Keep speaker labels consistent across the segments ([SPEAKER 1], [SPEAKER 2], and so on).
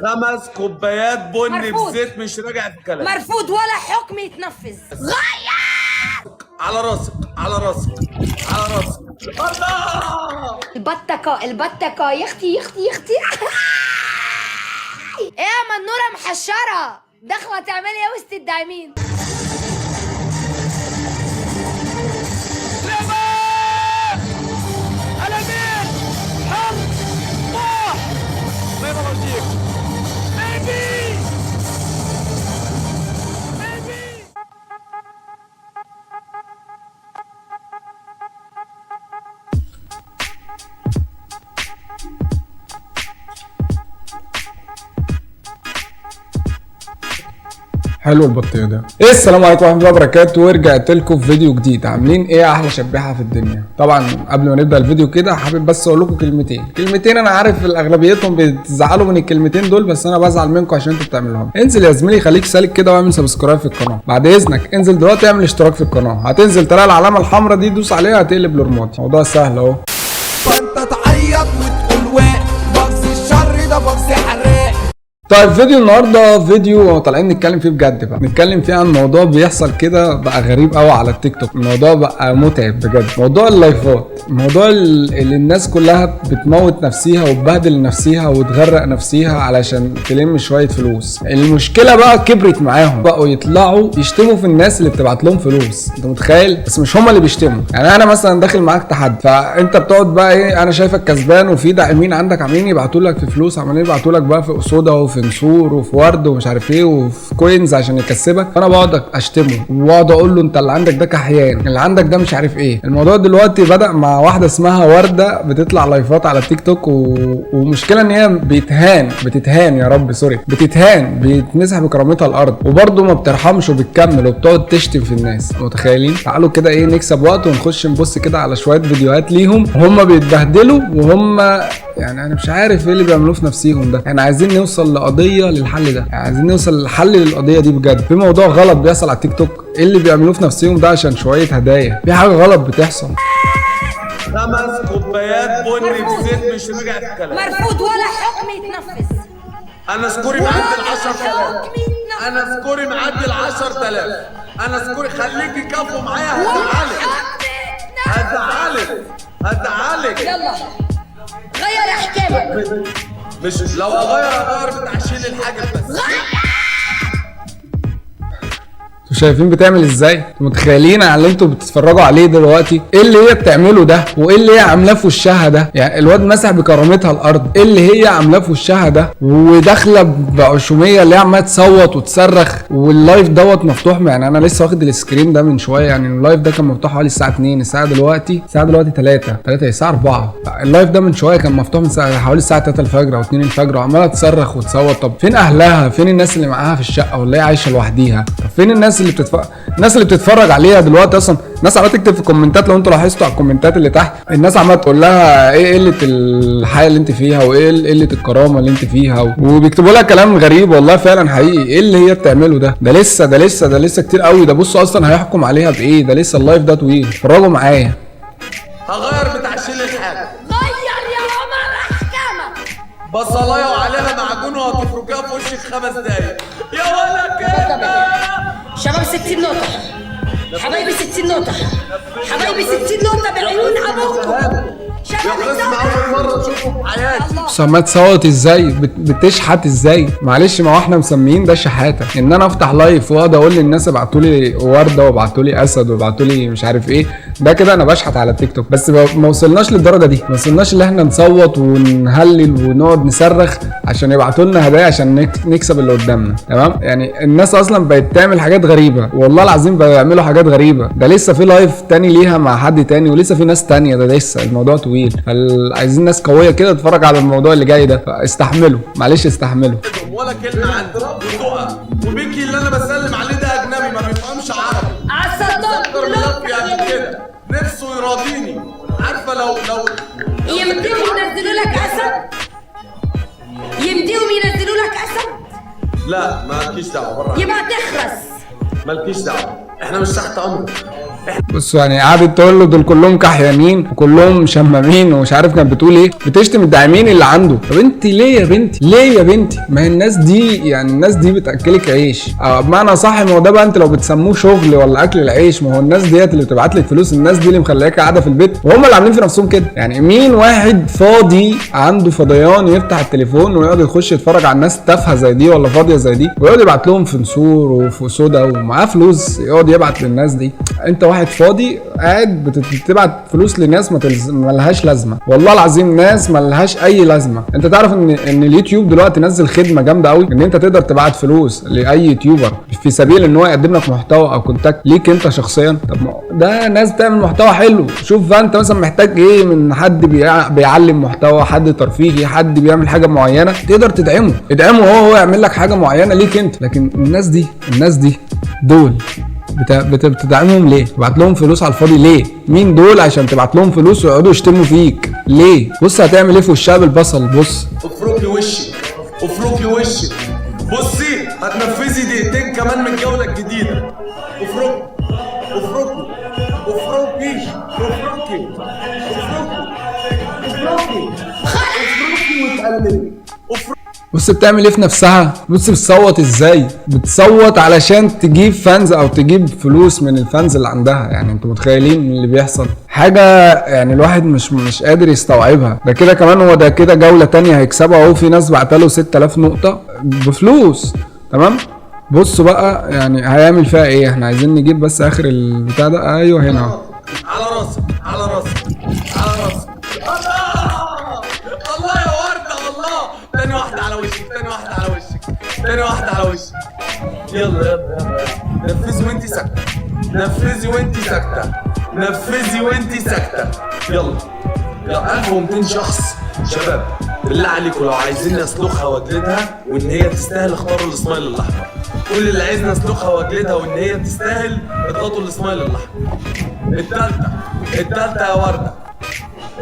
[SPEAKER 1] 5 كوبايات بن
[SPEAKER 2] مرفوض.
[SPEAKER 1] بزيت مش راجع في الكلام.
[SPEAKER 2] مرفوض ولا حكم يتنفذ. غير.
[SPEAKER 1] على راسك على راسك على راسك. الله.
[SPEAKER 2] البتكة يا اختي يا اختي يا اختي. ايه يا منورة محشرة داخلة تعملي ايه وسط الدايمين؟
[SPEAKER 3] حلو البطيء ده. ايه السلام عليكم ورحمه الله وبركاته، ورجعت لكم في فيديو جديد. عاملين ايه يا احلى شبيحه في الدنيا؟ طبعا قبل ما نبدا الفيديو كده حابب بس اقول لكم كلمتين. انا عارف اغلبيتهم بتزعلوا من الكلمتين دول، بس انا بزعل منكم عشان انتوا بتعملوهم. انزل يا زميلي خليك سالك كده واعمل سبسكرايب في القناه. بعد اذنك انزل دلوقتي اعمل اشتراك في القناه. هتنزل تلاقي العلامه الحمراء دي، دوس عليها هتقلب لرمادي. موضوع سهل اهو.
[SPEAKER 4] فانت تعيط وتقول واق بغز الشر ده بغز حراق.
[SPEAKER 3] طيب فيديو النهارده فيديو طالعين نتكلم فيه بجد بقى. نتكلم فيه عن موضوع بيحصل كده بقى غريب قوي على التيك توك. الموضوع بقى متعب بجد. موضوع اللايفات، الموضوع اللي الناس كلها بتموت نفسيها وتبهدل نفسيها وتغرق نفسيها علشان تلم شويه فلوس. المشكله بقى كبرت معاهم، بقوا يطلعوا يشتموا في الناس اللي بتبعت لهم فلوس. انت متخيل؟ بس مش هم اللي بيشتموا. يعني انا مثلا داخل معاك تحدي، فانت بتقعد بقى ايه، انا شايفك كسبان وفي داعمين عندك عمالين يبعتوا لك في فلوس، عمالين يبعتوا لك بقى في اسوده وفي نسور وفي ورد ومش عارف ايه وفي كوينز عشان يكسبك. فانا بقعد اشتمه وبقعد اقول له انت اللي عندك ده كحيان، اللي عندك ده مش عارف ايه. الموضوع دلوقتي بدأ مع واحده اسمها ورده بتطلع لايفات على تيك توك ومشكله ان هي بتتهان يا رب سوري، بيتمسح بكرامتها الارض، وبرده ما بترحمش وبتكمل وبتقعد تشتم في الناس. متخيلين؟ تعالوا كده ايه نكسب وقت ونخش نبص كده على شويه فيديوهات ليهم هم بيتبهدلوا، وهم يعني انا مش عارف ايه اللي بيعملوه في نفسيهم ده. احنا عايزين نوصل لقضيه للحل ده، يعني عايزين نوصل لحل للقضيه دي بجد. في موضوع غلط بيحصل على التيك توك. ايه اللي بيعملوه في نفسيهم ده عشان شويه هدايا؟ في حاجه غلط بتحصل.
[SPEAKER 1] 5 كوبايات بن بزيت مش راجع في الكلام.
[SPEAKER 2] مرفوض ولا حكم يتنفذ.
[SPEAKER 1] انا سكوري معدي ال 10,000.
[SPEAKER 2] حكم يتنفذ.
[SPEAKER 1] انا سكوري معدي ال 10,000. انا سكوري خليكي كفو معايا. هزعلك.
[SPEAKER 2] يلا غير احكامك.
[SPEAKER 1] مش لو اغير بتعشيل الحاجه بس.
[SPEAKER 3] انتوا شايفين بتعمل ازاي؟ انتوا متخيلين على اللي انتوا بتتفرجوا عليه دلوقتي؟ ايه اللي هي بتعمله ده؟ وايه اللي هي عاملاه في وشها ده؟ يعني الواد مسح بكرامتها الارض، ايه اللي هي عاملاه في وشها ده؟ وداخله بعشوميه اللي هي عماله تصوت وتصرخ، واللايف دوت مفتوح. يعني انا لسه واخد السكرين ده من شويه. يعني اللايف ده كان مفتوح حوالي الساعه 2، الساعه دلوقتي 3 الساعه 4. اللايف ده من شويه كان مفتوح من حوالي الساعه 3 الفجر او 2 الفجر، وعماله تصرخ وتصوت. طب فين اهلها؟ فين الناس اللي معاها في الشقه ولا هي عايشه لوحديها؟ طب فين الناس اللي بتتفرج عليها دلوقتي؟ اصلا الناس عماله تكتب في الكومنتات، لو انتوا لاحظتوا على الكومنتات اللي تحت الناس عماله تقول لها ايه قله الحياه اللي انت فيها، وايه قله الكرامه اللي انت فيها، وبيكتبوا لها كلام غريب. والله فعلا حقيقي ايه اللي هي بتعمله ده؟ ده لسه كتير قوي. ده بصوا اصلا هيحكم عليها بايه؟ ده لسه اللايف ده طويل. اتفرجوا معايا.
[SPEAKER 1] هغير بتعشيل الحاجه.
[SPEAKER 2] غير يا عمر احكامك.
[SPEAKER 1] بصلايه وعليها معجون وهتفركها في وشك 5 دقايق يا ولا كده.
[SPEAKER 2] شباب 60 نقطة حبايبي، 60 نقطة حبايبي، 60 نقطة بعيون ابوكم. شباب
[SPEAKER 1] يا قسم اول مره اشوفه في حياتي.
[SPEAKER 3] بص عماله تصوت ازاي، بتشحت ازاي. معلش، ما هو احنا مسميين ده شحاته. ان انا افتح لايف واقعد اقول للناس ابعتوا لي ورده وابعتوا لي اسد وابعتوا لي مش عارف ايه، ده كده انا بشحت على التيك توك. بس ما وصلناش للدرجه دي، ما وصلناش اللي احنا نصوت ونهلل ونقعد نصرخ عشان يبعتوا لنا هدايا عشان نكسب اللي قدامنا. تمام؟ يعني الناس اصلا بقت تعمل حاجات غريبه، والله العظيم بيعملوا حاجات غريبه. ده لسه في لايف تاني ليها مع حد تاني، ولسه في ناس تانيه. ده لسه الموضوع طويل. عايزين ناس قويه كده تتفرج على الموضوع اللي جاي ده، فاستحملوا معلش استحملوا.
[SPEAKER 1] ولا كلمه عندي ودقه وبيكي اللي انا بسلم عليه ده اجنبي ما بيفهمش عربي.
[SPEAKER 2] عالصدام
[SPEAKER 1] ملفي قبل كده نفسه يراضيني. عارفه لو
[SPEAKER 2] يمديهم ينزلوا لك اسد، يمديهم ينزلوا لك اسد.
[SPEAKER 1] لا مالكيش دعوه بره.
[SPEAKER 2] يبقى تخرس.
[SPEAKER 1] مالكيش دعوه، احنا مش تحت امرك.
[SPEAKER 3] بص يعني قعدت تقول له دول كلهم كحيانين وكلهم شمامين ومش عارف كانت بتقول ايه، بتشتم الداعمين اللي عنده. طب انت ليه يا بنتي؟ ليه يا بنتي؟ ما هي الناس دي يعني الناس دي بتاكلك عيش، بمعنى صح. ما هو ده بقى انت لو بتسموه شغل ولا اكل العيش، ما هو الناس ديت اللي بتبعت لك فلوس، الناس دي اللي مخلياك قاعده في البيت وهم اللي عاملين في نفسهم كده. يعني مين واحد فاضي عنده فضيان يفتح التليفون ويقعد يخش يتفرج على الناس تافهه زي دي ولا فاضيه زي دي ويقعد يبعت لهم في نسور وفي سودا ومعاه فلوس يقعد يبعت للناس دي؟ انت واحد فاضي قاعد بتبعت فلوس لناس ملهاش لازمه، والله العظيم ناس ملهاش اي لازمه. انت تعرف ان اليوتيوب دلوقتي نزل خدمه جامده قوي ان انت تقدر تبعت فلوس لاي يوتيوبر في سبيل ان هو يقدم لك محتوى او كونتاكت ليك انت شخصيا. طب ده ناس بتعمل محتوى حلو. شوف بقى انت مثلا محتاج ايه من حد بيعلم محتوى، حد ترفيهي، حد بيعمل حاجه معينه، تقدر ادعمه هو يعمل لك حاجه معينه ليك انت. لكن الناس دي دول بتدعمهم ليه؟ تبعت لهم فلوس على الفاضي ليه؟ مين دول عشان تبعت لهم فلوس ويقعدوا يشتموا فيك ليه؟ بص هتعمل ايه في وشها بالبصل. بص
[SPEAKER 1] افركي وشك، افركي وشك. بصي هتنفذي دقيقتين كمان من الجوله الجديده. افركي افركي افركي افركي افركي افركي وتقلبي.
[SPEAKER 3] بص بتعمل ايه في نفسها. بص بتصوت ازاي، بتصوت علشان تجيب فانز او تجيب فلوس من الفانز اللي عندها. يعني انتوا متخيلين اللي بيحصل؟ حاجه يعني الواحد مش قادر يستوعبها. ده كده كمان هو ده كده جوله تانية هيكسبها اهو. في ناس بعتله 6000 نقطه بفلوس. تمام. بصوا بقى يعني هيعمل فيها ايه. احنا عايزين نجيب بس اخر البتاع ده. ايوه هنا
[SPEAKER 1] على راسك على راسك على راسك. الله يا ورده الله. تاني واحده على وشك، تاني واحده على وشك، تاني واحده على وشك. يلا نفذي وانتي ساكته، نفذي وانتي ساكته، نفذي وانتي ساكته. يلا 1200 شخص شباب بالله عليكم لو عايزين نسلخها واجلدها وان هي تستاهل اختاروا الاسمايل الاحمر. كل اللي عايز نسلخها واجلدها وان هي تستاهل اضغطوا الاسمايل الاحمر. التالتة يا ورده،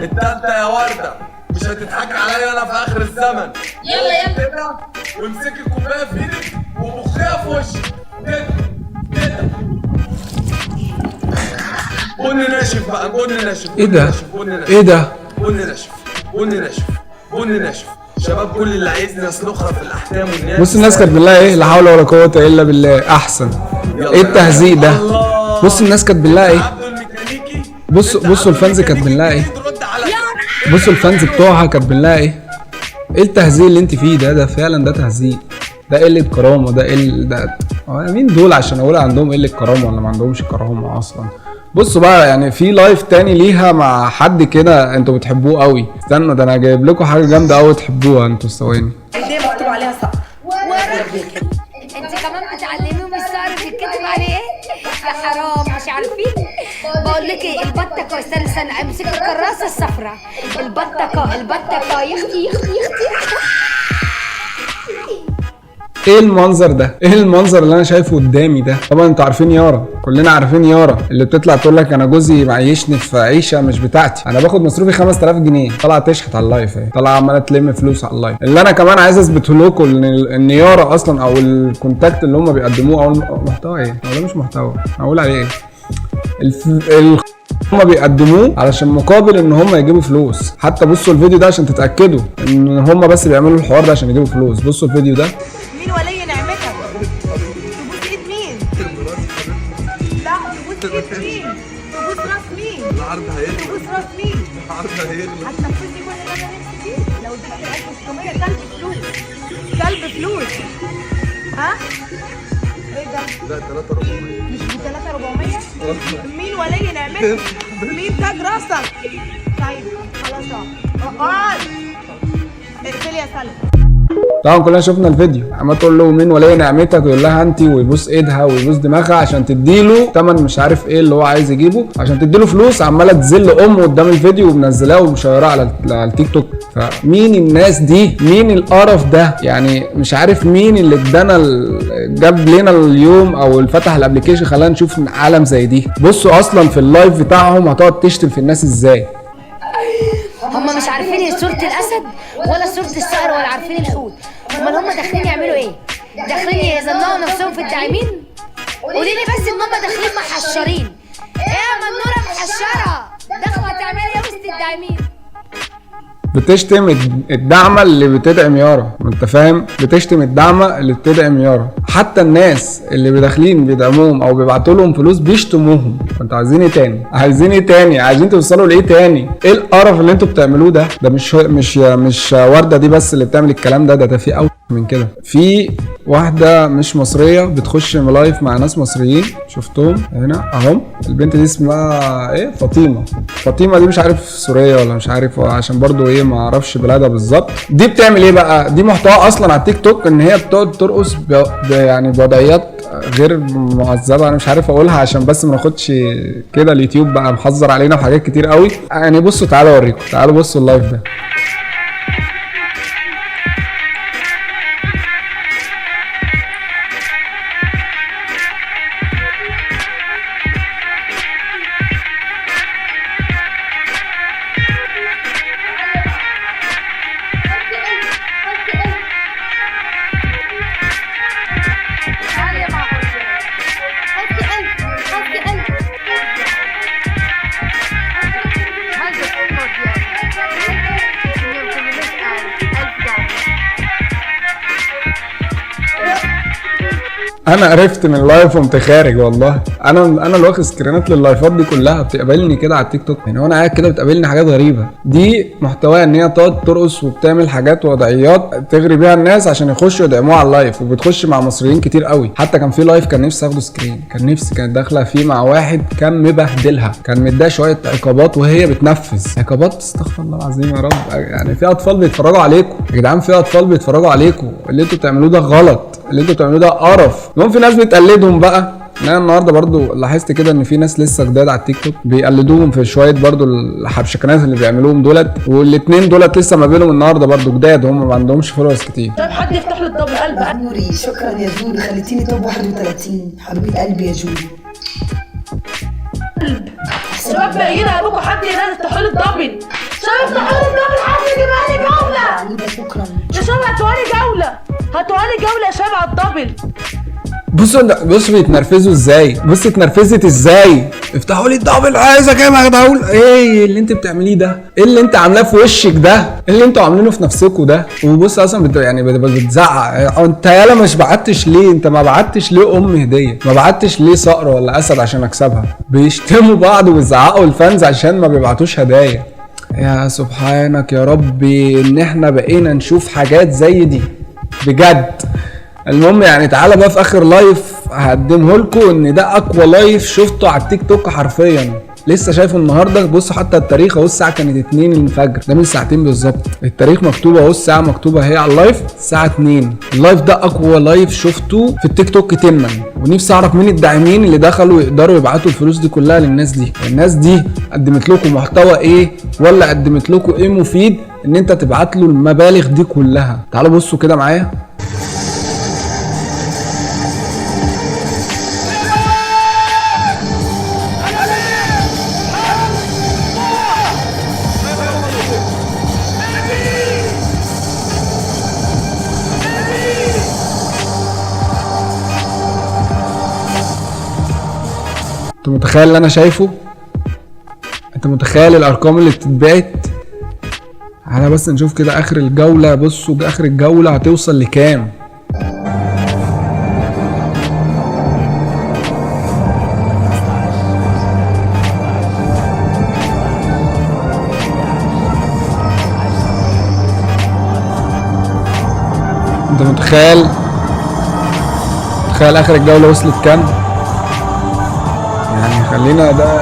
[SPEAKER 1] التالتة يا ورده. مش هتضحكي عليا انا في اخر الزمن.
[SPEAKER 2] يلا
[SPEAKER 1] كده وامسكي الكوبايه في ايدك وبخيها في وشك كده كده. بني ناشف بقى، بني ناشف.
[SPEAKER 3] ايه ده؟ ايه ده؟
[SPEAKER 1] بني ناشف، بني ناشف، بني ناشف. شباب كل اللي عايزني اسلخها في الاحكام والناس.
[SPEAKER 3] بص الناس كانت بالله ايه، لا حول ولا قوه الا بالله. احسن ايه التهزيق ده؟ بص الناس كانت بالله ايه. بصوا الفانز كانت بالله ايه. بصوا الفانز بتوعها كانت بالله ايه. ايه التهزيق اللي انت فيه ده؟ ده فعلا ده تهزيق، ده قله كرامه، ده مين دول عشان اقول عندهم قله كرامه ولا ما عندهمش كرامه اصلا؟ بصوا بقى يعني في لايف تاني ليها مع حد كده انتوا بتحبوه قوي. استنوا ده انا جايب لكم حاجه جامده قوي تحبوها انتوا. ثواني.
[SPEAKER 2] دي مكتوب عليها صح.
[SPEAKER 5] انت كمان بتعلميهم السعر اللي بيتكتب عليه ايه؟ يا حرام مش عارفين. بقول لك ايه، البطه استنى امسك الكراسه الصفراء. البطه يا اختي
[SPEAKER 3] ايه المنظر ده؟ ايه المنظر اللي انا شايفه قدامي ده؟ طبعا انتوا عارفين يارا، كلنا عارفين يارا اللي بتطلع تقول لك انا جوزي معيشني في عيشه مش بتاعتي، انا باخد مصروفي 5000 جنيه. طالعه تشحت على اللايف اهي، طالعه عماله تلم فلوس على اللايف. اللي انا كمان عايز اثبته لكم ان يارا اصلا او الكونتاكت اللي هم بيقدموه او المحتوى ايه؟ هو ده مش محتوى، هقول عليه ايه؟ هم بيقدموه علشان مقابل ان هم يجيبوا فلوس. حتى بصوا الفيديو ده عشان تتاكدوا ان هم بس بيعملوا الحوار ده عشان يجيبوا فلوس. بصوا الفيديو ده.
[SPEAKER 6] مين ولي نعمتك؟ تبوس ايد مين؟ لا تبوس ايد مين؟ تبوس راس مين؟
[SPEAKER 1] العرض هيغلى،
[SPEAKER 6] تبوس راس مين؟
[SPEAKER 1] العرض هيغلى.
[SPEAKER 6] هتنفذني كل اللي انا نفسي فيه؟ لو اديتني 1600 كلب فلوس، كلب فلوس. ها؟ ايه ده؟
[SPEAKER 1] لا 3400
[SPEAKER 6] مش ب 3400؟ مين ولي نعمتك؟ مين تاج راسك؟ طيب خلاص اقعد. اقفلي يا سلمى.
[SPEAKER 3] طبعا كلنا شفنا الفيديو، عمال تقول له مين ولي نعمتك ويقول لها انت ويبوس ايدها ويبوس دماغها عشان تديله تمن مش عارف ايه اللي هو عايز يجيبه، عشان تديله فلوس. عماله تذل امه قدام الفيديو ومنزلاه ومشيراه على التيك توك. فمين الناس دي؟ مين القرف ده؟ يعني مش عارف مين اللي ادانا جاب لنا اليوم او فتح الابلكيشن خلانا نشوف عالم زي دي. بصوا اصلا في اللايف بتاعهم هتقعد تشتم في الناس ازاي.
[SPEAKER 5] هم مش عارفين صورة الأسد ولا صورة الصقر ولا عارفين الحوت. امال هم داخلين يعملوا ايه؟ داخلين يزنقوا نفسهم في الداعمين؟ قولي لي بس ان هم داخلين محشرين. ايه متقشره داخله تعملي ايه وسط الدايمين؟
[SPEAKER 3] بتشتم الدعمه اللي بتدعم يارا، انت فاهم؟ بتشتم الدعمه اللي بتدعم يارا. حتى الناس اللي داخلين بيدعموهم او بيبعتوا لهم فلوس بيشتموهم. انتوا عايزين ايه تاني؟ عايزين ايه تاني؟ عايزين توصلوا لايه تاني؟ ايه القرف اللي انتوا بتعملوه ده؟ ده مش ورده دي بس اللي بتعمل الكلام ده في أوي من كده. في واحده مش مصريه بتخش لايف مع ناس مصريين، شفتهم هنا اهم. البنت دي اسمها ايه؟ فاطمه دي مش عارف سوريه ولا مش عارف، عشان برضو ايه ما اعرفش بلادها بالظبط. دي بتعمل ايه بقى؟ دي محتوى اصلا على التيك توك ان هي بتقعد ترقص يعني بوضعيات غير مهذبه. انا مش عارف اقولها عشان بس ما ناخدش كده اليوتيوب بقى محذر علينا في حاجات كتير قوي. يعني بصوا تعالوا اوريكم، تعالوا بصوا اللايف ده. انا عرفت من اللايف وقمت خارج والله. انا اللي واخد سكرينات لللايفات دي كلها، بتقابلني كده على التيك توك يعني وانا قاعد كده بتقابلني حاجات غريبه. دي محتواها ان هي تقعد ترقص وبتعمل حاجات وضعيات تغري بيها الناس عشان يخشوا يدعموها على اللايف، وبتخش مع مصريين كتير قوي. حتى كان في لايف كان نفسي اخده سكرين، كانت داخله فيه مع واحد كان مبهدلها، كان مديها شويه عقابات وهي بتنفذ عقابات. استغفر الله العظيم يا رب. يعني في اطفال بيتفرجوا عليكم يا جدعان، في اطفال بيتفرجوا عليكم. اللي انتوا بتعملوه ده غلط، اللي انتوا بتعملوه ده قرف. المهم في ناس بتقلدهم بقى. انا النهارده برضو لاحظت كده ان في ناس لسه جداد على التيك توك بيقلدوهم في شويه برضو الحبشكنات اللي بيعملوهم دولت، والاثنين دولت لسه ما بينهم النهارده برضو جداد، هم ما عندهمش فولورز كتير.
[SPEAKER 6] طب حد يفتح له الدبل قلب.
[SPEAKER 7] نوري شكرا يا جولي، خليتيني توب 31 حبيبه قلبي يا جولي.
[SPEAKER 6] شباب باقيين ابوكم حد يفتح له الدبل. شباب افتحوا لي الدبل، حد يجيبها لي جوله.
[SPEAKER 7] شكرا
[SPEAKER 6] يا شباب هاتوها لي جوله، هاتوها لي جوله يا شباب على الدبل.
[SPEAKER 3] بصوا بيتنرفزوا ازاي، بص اتنرفزت ازاي. افتحوا لي الدبل، عايزه كام يا جدعان؟ ايه اللي انت بتعمليه ده؟ ايه اللي انت عاملاه في وشك ده؟ ايه اللي انتوا عاملينه في نفسكم ده؟ وبص اصلا يعني بتزعق. انت يالا مش بعتش ليه؟ انت ما بعتش ليه هديه؟ ما بعتش ليه صقر ولا اسد عشان اكسبها؟ بيشتموا بعض ويزعقوا الفانز عشان ما بيبعتوش هدايا. يا سبحانك يا ربي ان احنا بقينا نشوف حاجات زي دي بجد. المهم يعني تعالى بقى في اخر لايف هقدمه لكم ان ده اقوى لايف شفته على التيك توك حرفيا. لسه شايفه النهارده. بص حتى التاريخ اهو، الساعه كانت 2 الفجر، ده من ساعتين بالظبط. التاريخ مكتوب اهو، الساعه مكتوبه اهي على اللايف الساعه 2. اللايف ده اقوى لايف شفته في التيك توك تما. ونفسي اعرف مين الداعمين اللي دخلوا يقدروا يبعتوا الفلوس دي كلها للناس دي. الناس دي قدمت لكم محتوى ايه ولا قدمت لكم ايه مفيد ان انت تبعت له المبالغ دي كلها؟ تعالوا بصوا كده معايا. انت متخيل اللي انا شايفه؟ انت متخيل الارقام اللي بتتبعت؟ تعالى بس نشوف كده اخر الجولة. بصوا اخر الجولة هتوصل لكام؟ انت متخيل اخر الجولة وصلت كام؟ يعني خلينا ده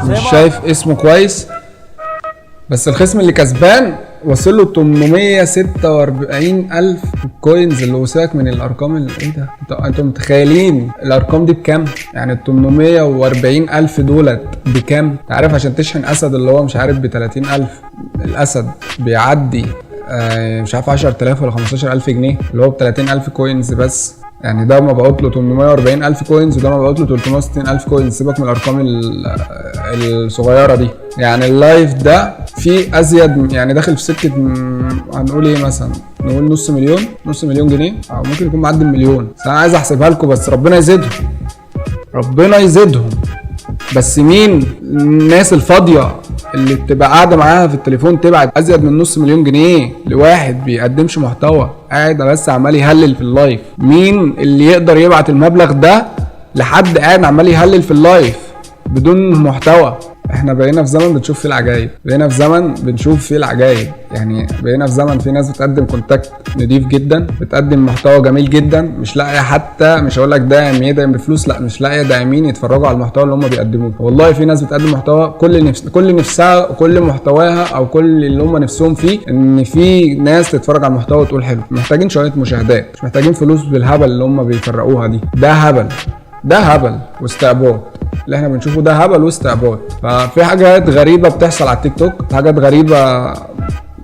[SPEAKER 3] مش شايف اسمه كويس، بس الخصم اللي كسبان وصل له 846,000 كوينز. اللي وساك من الارقام اللي ايه ده؟ انتوا متخيلين الارقام دي بكام؟ يعني ال 840,000 دولت بكام؟ انت عارف عشان تشحن اسد اللي هو مش عارف ب 30,000، الاسد بيعدي مش عارف 10,000 ولا 15,000 جنيه اللي هو ب 30,000 كوينز بس. يعني ده مبعوت له 840,000 كوينز وده مبعوت له 360,000 كوينز. سيبك من الارقام الصغيره دي. يعني اللايف ده فيه ازيد، يعني داخل في سكه هنقول ايه مثلا، نقول نص مليون جنيه، او ممكن يكون معدي المليون. بس انا عايز احسبها لكم، بس ربنا يزيدهم ربنا يزيدهم. بس مين الناس الفاضيه اللي بتبقى قاعده معاها في التليفون تبعت ازيد من نص مليون جنيه لواحد بيقدمش محتوى قاعد بس عمال يهلل في اللايف؟ مين اللي يقدر يبعت المبلغ ده لحد قاعد عمال يهلل في اللايف بدون محتوى؟ احنا بقينا في زمن بنشوف فيه العجايب، بقينا في زمن بنشوف فيه العجايب. يعني بقينا في زمن في ناس بتقدم كونتاكت نضيف جدا، بتقدم محتوى جميل جدا، مش لاقيه حتى، مش هقول لك داعم يدعم بفلوس، لا مش لاقيه داعمين يتفرجوا على المحتوى اللي هم بيقدموه. والله في ناس بتقدم محتوى كل نفسها وكل محتواها او كل اللي هم نفسهم فيه ان في ناس تتفرج على المحتوى وتقول حلو. محتاجين شويه مشاهدات، مش محتاجين فلوس بالهبل اللي هم بيفرقوها دي. ده هبل، ده هبل واستعباط اللي احنا بنشوفه، ده هبل واستعباط. ففي حاجات غريبه بتحصل على التيك توك، حاجات غريبه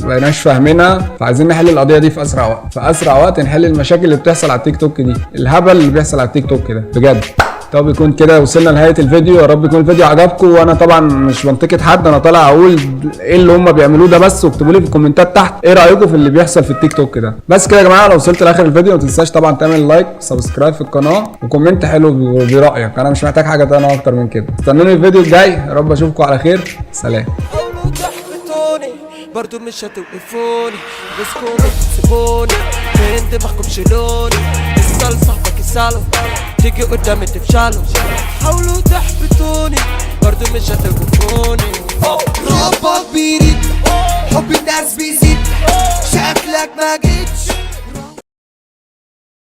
[SPEAKER 3] مبقيناش فاهمينها، فعايزين نحل القضيه دي في اسرع وقت، في اسرع وقت نحل المشاكل اللي بتحصل على التيك توك دي، الهبل اللي بيحصل على التيك توك ده بجد. طب يكون كده وصلنا لنهايه الفيديو، يا رب يكون الفيديو عجبكم. وانا طبعا مش بنتقد حد، انا طالع اقول ايه اللي هم بيعملوه ده بس، واكتبوا لي في الكومنتات تحت ايه رايكم في اللي بيحصل في التيك توك ده. بس كده يا جماعه، لو وصلت لاخر الفيديو ما تنساش طبعا تعمل لايك، سبسكرايب في القناه، وكومنت حلو برايك. انا مش محتاج حاجه تانية اكتر من كده. استنوني الفيديو الجاي، يا رب اشوفكم على خير. سلام.
[SPEAKER 4] برضو مش هتوقفوني، بسكوني تسيبوني من دماغكم شيلوني، اسأل صاحبك يسأله، تيجي قدامي تفشلوا، حاولوا تحبطوني برضو مش هتوقفوني. ربك بيريد، حب الناس بيزيد، شكلك ما جيت